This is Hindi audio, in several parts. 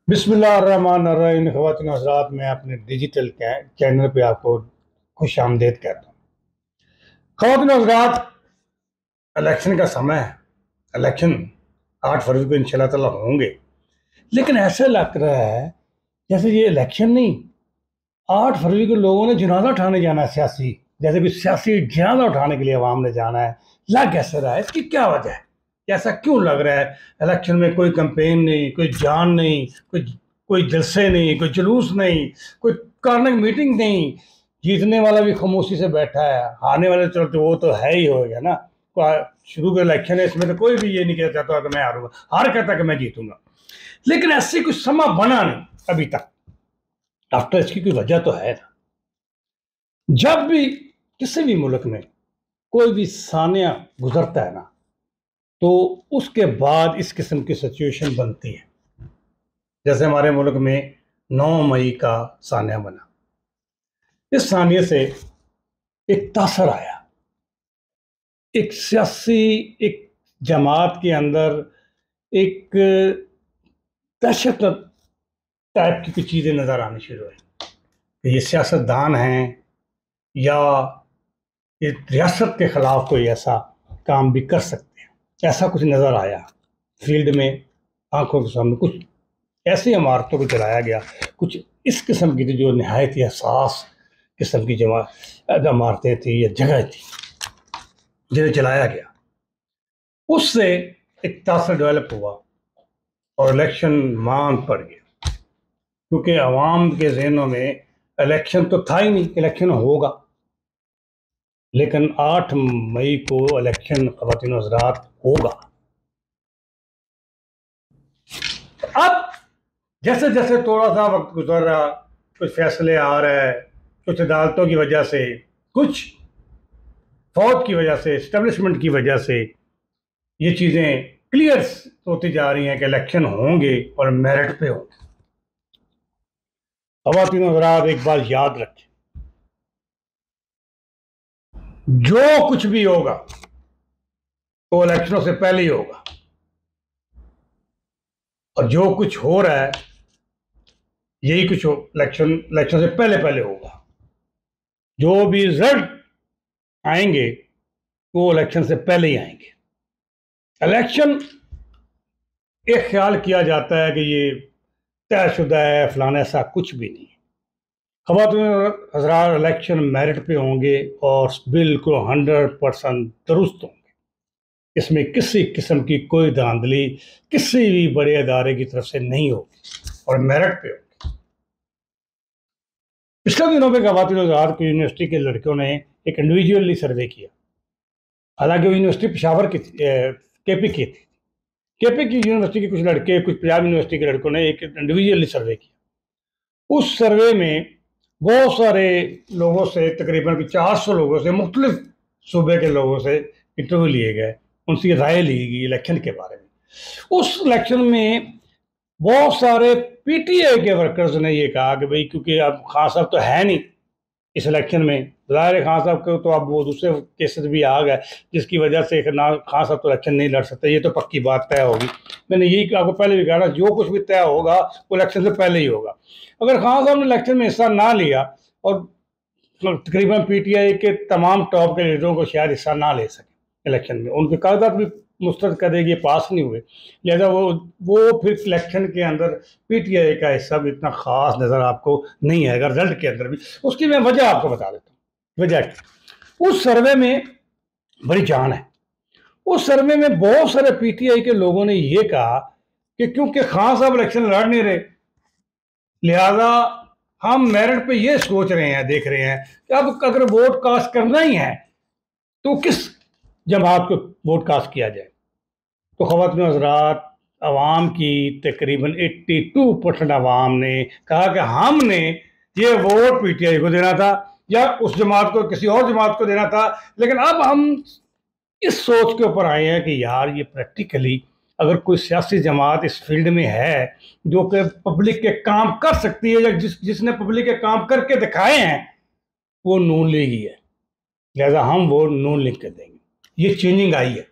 बिस्मिल्लाहिर्रहमानिर्रहीम। ख़वातीन हज़रात, मैं अपने डिजिटल चैनल पे आपको खुश आमदेद कहता हूँ। ख़वातीन हज़रात, इलेक्शन का समय है। इलेक्शन 8 फरवरी को इंशाल्लाह ताला होंगे, लेकिन ऐसा लग रहा है जैसे ये इलेक्शन नहीं, 8 फरवरी को लोगों ने जनाजा उठाने जाना है सियासी, जैसे कोई सियासी जनाजा उठाने के लिए अवाम ने जाना है। लग ऐसा रहा है, इसकी क्या वजह है? ऐसा क्यों लग रहा है? इलेक्शन में कोई कैंपेन नहीं, कोई जान नहीं, कोई कोई जलसे नहीं, कोई जुलूस नहीं, कोई कार्निंग मीटिंग नहीं। जीतने वाला भी खामोशी से बैठा है, हारने वाले चलते वो तो है ही होगा ना। शुरू के इलेक्शन है, इसमें तो कोई भी ये नहीं कह चाहता कि मैं हारूंगा, हार कहता कि मैं जीतूंगा। लेकिन ऐसे कुछ समा बना नहीं अभी तक। आफ्टर इसकी कोई वजह तो है ना। जब भी किसी भी मुल्क में कोई भी सानिया गुजरता है ना, तो उसके बाद इस किस्म की सिचुएशन बनती है। जैसे हमारे मुल्क में 9 मई का सानिया बना। इस सानिया से एक तासर आया, एक सियासी, एक जमात के अंदर एक दहशत टाइप की कुछ चीज़ें नज़र आनी शुरू हुई। ये सियासतदान हैं या ये रियासत के खिलाफ कोई ऐसा काम भी कर सकते हैं, ऐसा कुछ नज़र आया। फील्ड में आंखों के सामने कुछ ऐसी इमारतों को जलाया गया, कुछ इस किस्म की थी जो नहायत ही हसास किस्म की इमारतें थी या जगह थी जिन्हें जलाया गया। उससे एक तासर डेवलप हुआ और इलेक्शन मांग पड़ गया, क्योंकि अवाम के जहनों में इलेक्शन तो था ही नहीं, इलेक्शन होगा। लेकिन 8 मई को इलेक्शन ख़वातीन हज़रात होगा। अब जैसे जैसे थोड़ा सा वक्त गुजर रहा, कुछ फैसले आ रहे हैं, कुछ अदालतों की वजह से, कुछ फौज की वजह से, इस्टेब्लिशमेंट की वजह से ये चीज़ें क्लियर होती जा रही हैं कि इलेक्शन होंगे और मेरिट पे होंगे। ख़वातीन हज़रात, एक बात याद रखें, जो कुछ भी होगा वो इलेक्शनों से पहले ही होगा, और जो कुछ हो रहा है यही कुछ इलेक्शन से पहले पहले होगा। जो भी रिजल्ट आएंगे वो इलेक्शन से पहले ही आएंगे। इलेक्शन एक ख्याल किया जाता है कि ये तयशुदा है फलाना, ऐसा कुछ भी नहीं। ख़वातीन हज़रात, इलेक्शन मेरिट पे होंगे और बिल्कुल 100% दुरुस्त होंगे। इसमें किसी किस्म की कोई धांधली किसी भी बड़े अदारे की तरफ से नहीं होगी और मेरिट पे होगी। पिछले दिनों में ख़वातीन हज़रात को यूनिवर्सिटी के लड़कियों ने एक इंडिविजुअली सर्वे किया। हालांकि वो यूनिवर्सिटी पेशावर की केपी की थी। केपी की यूनिवर्सिटी के कुछ लड़के, कुछ पंजाब यूनिवर्सिटी के लड़कों ने एक इंडिविजुअली सर्वे किया। उस सर्वे में बहुत सारे लोगों से, तकरीबन 400 लोगों से, मुख्तलिफ सूबे के लोगों से इंटरव्यू लिए गए, उनकी राय ली गई इलेक्शन के बारे में। उस इलेक्शन में बहुत सारे पीटीआई के वर्कर्स ने ये कहा कि भाई, क्योंकि अब खान साहब तो है नहीं इस इलेक्शन में, ज़ाहिर खान साहब को तो अब वो दूसरे केसेस भी आ गए, जिसकी वजह से ना खान साहब तो इलेक्शन नहीं लड़ सकते, ये तो पक्की बात तय होगी। मैंने यही आपको पहले भी कहा, जो कुछ भी तय होगा वो इलेक्शन से पहले ही होगा। अगर खान साहब ने इलेक्शन में हिस्सा ना लिया, और तकरीबन पीटीआई के तमाम टॉप के लीडरों को शायद हिस्सा ना ले सके इलेक्शन में, उनके कागजात भी मुस्तरद कर देगी, पास नहीं हुए, लिहाजा वो फिर इलेक्शन के अंदर पीटीआई का हिस्सा भी इतना खास नज़र आपको नहीं आएगा रिजल्ट के अंदर भी। उसकी मैं वजह आपको बता देता हूँ। वजह उस सर्वे में बड़ी जान है। उस सर्वे में बहुत सारे पीटीआई के लोगों ने यह कहा कि क्योंकि खान साहब इलेक्शन लड़ नहीं रहे, लिहाजा हम मेरिट पे ये सोच रहे हैं, देख रहे हैं कि अब अगर वोट कास्ट करना ही है तो किस जमात को वोट कास्ट किया जाए। तो ख़वातीन हज़रात, अवाम की तकरीबन 82% अवाम ने कहा कि हमने ये वोट पीटीआई को देना था या उस जमात को, किसी और जमात को देना था। लेकिन अब हम इस सोच के ऊपर आए हैं कि यार, ये प्रैक्टिकली अगर कोई सियासी जमात इस फील्ड में है जो कि पब्लिक के काम कर सकती है, या जिसने पब्लिक के काम करके दिखाए हैं, वो नून लीग ही है। लिहाजा हम वो नून लीग के देंगे। ये चेंजिंग आई है,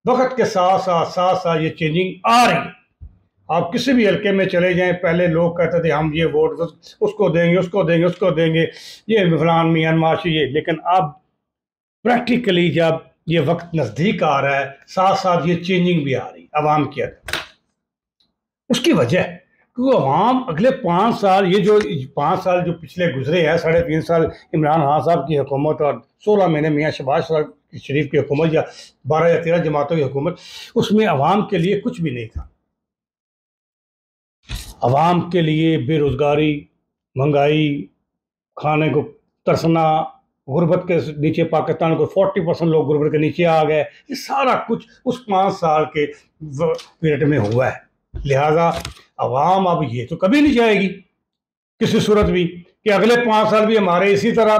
वक्त के साथ साथ ये चेंजिंग आ रही है। आप किसी भी हल्के में चले जाएं, पहले लोग कहते थे हम ये वोट उसको देंगे, उसको देंगे, उसको देंगे, ये फलान मियां माशी ये। लेकिन अब प्रैक्टिकली जब ये वक्त नज़दीक आ रहा है, साथ साथ ये चेंजिंग भी आ रही आवाम के अंदर। उसकी वजह क्योंकि आवाम अगले 5 साल, ये जो 5 साल जो पिछले गुजरे हैं, 3.5 साल इमरान खान साहब की हुकूमत और 16 महीने मियाँ शहबाज शरीफ की हुकूमत, या 12 या 13 जमातों की हुकूमत, उसमें आवाम के लिए कुछ भी नहीं था। आवाम के लिए बेरोज़गारी, महंगाई, खाने को तरसना, गुर्बत के नीचे पाकिस्तान को 40% लोग गुर्बत के नीचे आ गए, ये सारा कुछ उस 5 साल के पीरियड में हुआ है। लिहाजा अवाम अब ये तो कभी नहीं चाहेगी किसी सूरत भी कि अगले 5 साल भी हमारे इसी तरह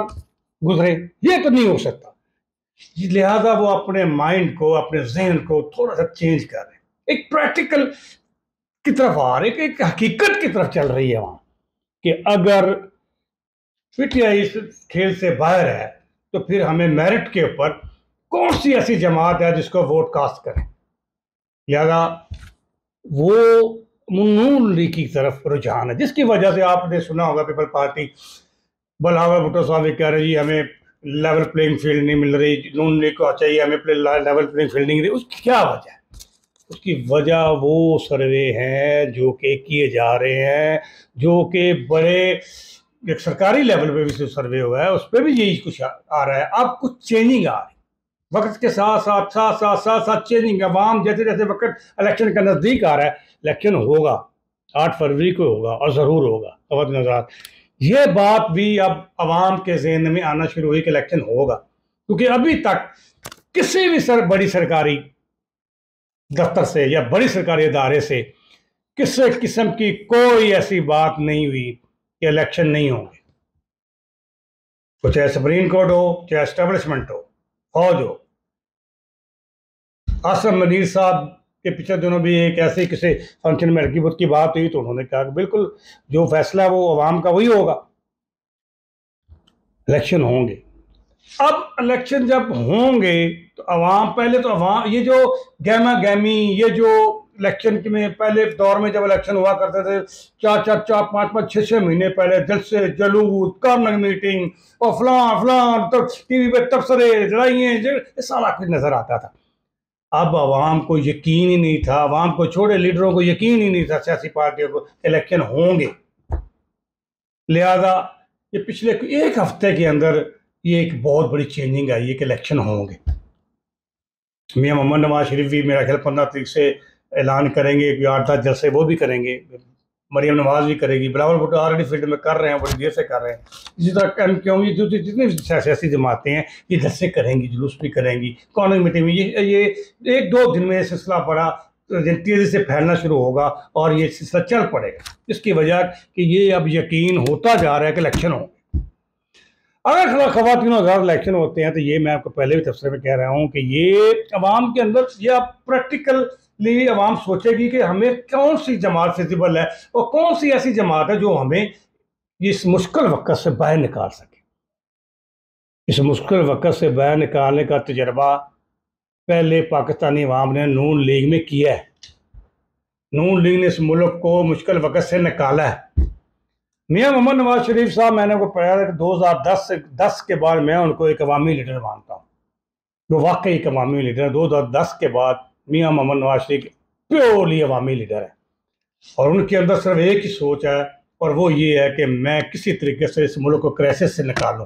गुजरे, ये तो नहीं हो सकता। लिहाजा वो अपने माइंड को, अपने जहन को थोड़ा सा चेंज कर रहे हैं, एक प्रैक्टिकल की तरफ आ रहे, एक हकीकत की तरफ चल रही है वहां कि अगर पीटीआई इस खेल से बाहर है तो फिर हमें मेरिट के ऊपर कौन सी ऐसी जमात है जिसको वोट कास्ट करें। लिहाजा वो नून लीग की तरफ रुझान है, जिसकी वजह से आपने सुना होगा पीपल पार्टी बिलावल भुट्टो साहब कह रहे जी हमें लेवल प्लेइंग फील्ड नहीं मिल रही, नून लीग को चाहिए हमें लेवल प्लेइंग फील्ड नहीं मिल रही। उसकी क्या वजह है? उसकी वजह वो सर्वे हैं जो कि किए जा रहे हैं, जो कि बड़े एक सरकारी लेवल पे भी सर्वे हुआ है, उस पर भी यही कुछ आ रहा है। अब कुछ चेंजिंग आ रही वक्त के साथ साथ साथ चेंजिंग। अवाम जैसे जैसे वक्त इलेक्शन का नज़दीक आ रहा है, इलेक्शन होगा 8 फरवरी को होगा और ज़रूर होगा। खवातीन हज़रात, ये बात भी अब अवाम के जहन में आना शुरू हुई कि इलेक्शन होगा, क्योंकि अभी तक किसी भी बड़ी सरकारी दफ्तर से या बड़ी सरकारी इदारे से किसी किस्म की कोई ऐसी बात नहीं हुई कि इलेक्शन नहीं होंगे। तो चाहे सुप्रीम कोर्ट हो, चाहे एस्टेब्लिशमेंट हो, फौज हो। आसम मनीर साहब के पिछले दिनों भी एक ऐसे किसी फंक्शन में लड़की बुत की बात हुई तो उन्होंने कहा कि बिल्कुल जो फैसला वो अवाम का वही होगा, इलेक्शन होंगे। अब इलेक्शन जब होंगे तो अवाम, पहले तो अवाम ये जो गहमा गहमी, ये जो इलेक्शन में पहले दौर में जब इलेक्शन हुआ करते थे, 4 5 5 6 6 महीने पहले जलसे जलूस कार्नर मीटिंग और फलां फलां, तब टीवी पे तबसरे लड़ाइयाँ, ये सारा कुछ नजर आता था। अब आवाम को यकीन ही नहीं था, आवाम को छोड़े लीडरों को यकीन ही नहीं था सियासी पार्टियों को इलेक्शन होंगे। लिहाजा ये पिछले एक हफ्ते के अंदर ये एक बहुत बड़ी चेंजिंग आई है कि इलेक्शन होंगे। मियां मोहम्मद नवाज शरीफ भी मेरा ख्याल 15 तारीख से ऐलान करेंगे कि 8-10 जलसे वो भी करेंगे, मरियम नवाज भी करेगी, बिलावल भुट्टो ऑलरेडी फील्ड में कर रहे हैं, बड़ी देर से कर रहे हैं। इसी तरह क्योंकि जितनी सियासी जमातें हैं ये जलसे करेंगी, जुलूस भी करेंगी, कॉर्नर मीटिंग में ये 1-2 दिन में सिलसिला बड़ा तेज़ी से फैलना शुरू होगा और ये सिलसिला चल पड़ेगा। इसकी वजह कि ये अब यकीन होता जा रहा है कि इलेक्शन हो। अगर खवातीन हज़रात इलेक्शन होते हैं तो ये मैं आपको पहले भी तबसरे में कह रहा हूँ कि ये अवाम के अंदर ये अब प्रैक्टिकली अवाम सोचेगी कि हमें कौन सी जमात फिजिबल है और कौन सी ऐसी जमात है जो हमें इस मुश्किल वक्त से बाहर निकाल सके। इस मुश्किल वक्त से बाहर निकालने का तजर्बा पहले पाकिस्तानी अवाम ने नून लीग में किया है। नून लीग ने इस मुल्क को मुश्किल वक्त से निकाला है। मियां मोहम्मद नवाज शरीफ साहब, मैंने को पढ़ा था कि 2010 के बाद मैं उनको एक अवामी लीडर मानता हूँ, जो वाकई एक अवामी लीडर है। 2010 के बाद मियां मोहम्मद नवाज शरीफ प्योरली अवामी लीडर है और उनके अंदर सिर्फ एक ही सोच है और वो ये है कि मैं किसी तरीके से इस मुल्क को क्राइसिस से निकालूं।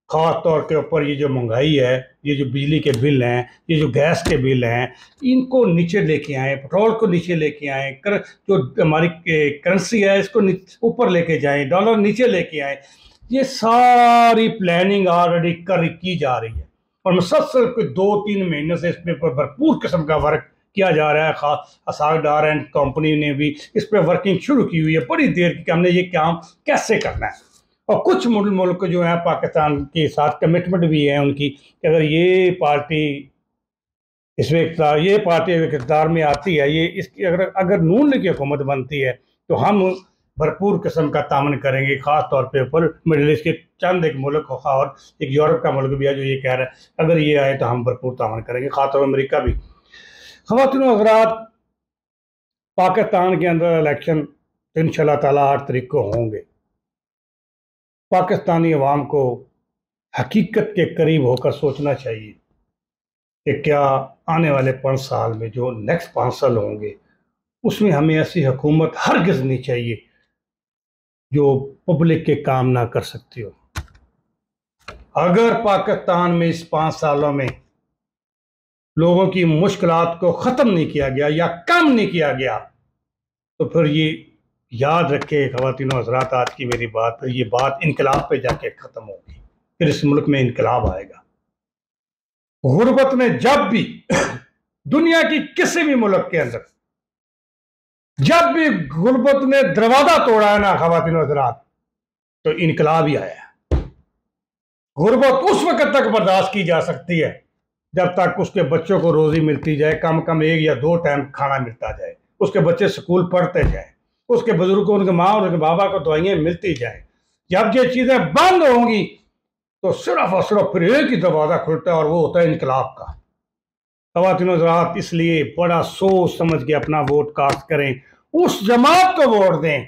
ख़ास तौर के ऊपर ये जो महंगाई है, ये जो बिजली के बिल हैं, ये जो गैस के बिल हैं, इनको नीचे लेके आएँ, पेट्रोल को नीचे लेके आएँ, जो हमारी करेंसी है इसको ऊपर लेके जाएँ, डॉलर नीचे लेके आएँ। ये सारी प्लानिंग ऑलरेडी की जा रही है और मुसलसल कोई 2-3 महीने से इस पर भरपूर किस्म का वर्क किया जा रहा है। खास असागडार एंड कंपनी ने भी इस पर वर्किंग शुरू की हुई है बड़ी देर की कि हमने ये काम कैसे करना है। और कुछ मुल्क जो है पाकिस्तान के साथ कमिटमेंट भी है उनकी कि अगर ये पार्टी ये पार्टी इक़्तिदार में आती है, ये इसकी अगर नून लीग की हुकूमत बनती है तो हम भरपूर किस्म का तामन करेंगे। ख़ास तौर पे ऊपर मिडिल ईस्ट के चंद एक मुल्क और एक यूरोप का मुल्क भी है जो ये कह रहा है अगर ये आए तो हम भरपूर तामन करेंगे, ख़ास तौर पर अमेरिका भी। ख़वातीन हज़रात, पाकिस्तान के अंदर इलेक्शन तो इंशाल्लाह ताला 8 तारीख को होंगे। पाकिस्तानी अवाम को हकीकत के करीब होकर सोचना चाहिए कि क्या आने वाले 5 साल में, जो नेक्स्ट 5 साल होंगे, उसमें हमें ऐसी हुकूमत हरगिज़ नहीं चाहिए जो पब्लिक के काम ना कर सकती हो। अगर पाकिस्तान में इस 5 सालों में लोगों की मुश्किलात को ख़त्म नहीं किया गया या कम नहीं किया गया, तो फिर ये याद रखे ख़वातीन और हज़रात, आज की मेरी बात, फिर ये बात इनकलाब पे जाके ख़त्म होगी, फिर इस मुल्क में इनकलाब आएगा। गुर्बत ने जब भी दुनिया की किसी भी मुल्क के अंदर जब भी गुर्बत ने दरवाजा तोड़ा है ना ख़वातीन और हज़रात, तो इनकलाब ही आया है। गुर्बत उस वक्त तक बर्दाश्त की जा सकती है जब तक उसके बच्चों को रोजी मिलती जाए, कम कम 1 या 2 टाइम खाना मिलता जाए, उसके बच्चे स्कूल पढ़ते जाए, उसके बुजुर्गों, उनके माँ और उनके बाबा को दवाइयाँ मिलती जाए। जब ये चीज़ें बंद होंगी तो सिर्फ और सिर्फ फिर एक ही दरवाज़ा खुलता है और वो होता है इनकलाब का। ख़वातीन और हज़रात, इसलिए बड़ा सोच समझ के अपना वोट कास्ट करें, उस जमात को वोट दें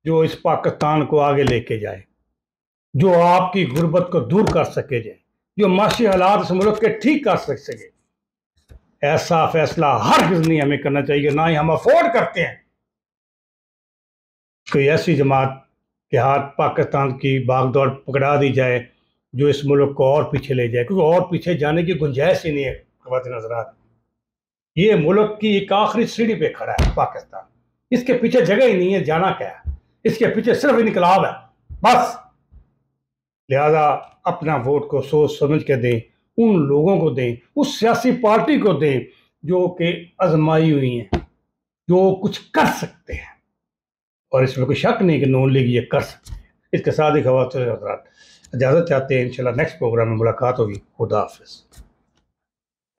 जो इस पाकिस्तान को आगे लेके जाए, जो आपकी गुर्बत को दूर कर सके जाए, जो माशी हालात इस मुल्क के ठीक कर सके। ऐसा फैसला हरगिज़ नहीं हमें करना चाहिए, ना ही हम अफोर्ड करते हैं कोई ऐसी जमात के हाथ पाकिस्तान की भागदौड़ पकड़ा दी जाए जो इस मुल्क को और पीछे ले जाए, क्योंकि और पीछे जाने की गुंजाइश ही नहीं है। ख़वातीन हज़रात, ये मुल्क की एक आखिरी सीढ़ी पे खड़ा है पाकिस्तान, इसके पीछे जगह ही नहीं है, जाना क्या है, इसके पीछे सिर्फ इनकलाब है बस। लिहाजा अपना वोट को सोच समझ के दें, उन लोगों को दें, उस सियासी पार्टी को दें जो कि आजमाई हुई हैं, जो कुछ कर सकते हैं, और इसमें कोई शक नहीं कि नून लीग ये कर सकते हैं। इसके साथ ही ख़वातीन हज़रात इजाज़त चाहते हैं, इंशाल्लाह नेक्स्ट प्रोग्राम में मुलाकात होगी। खुदा हाफ़िज़।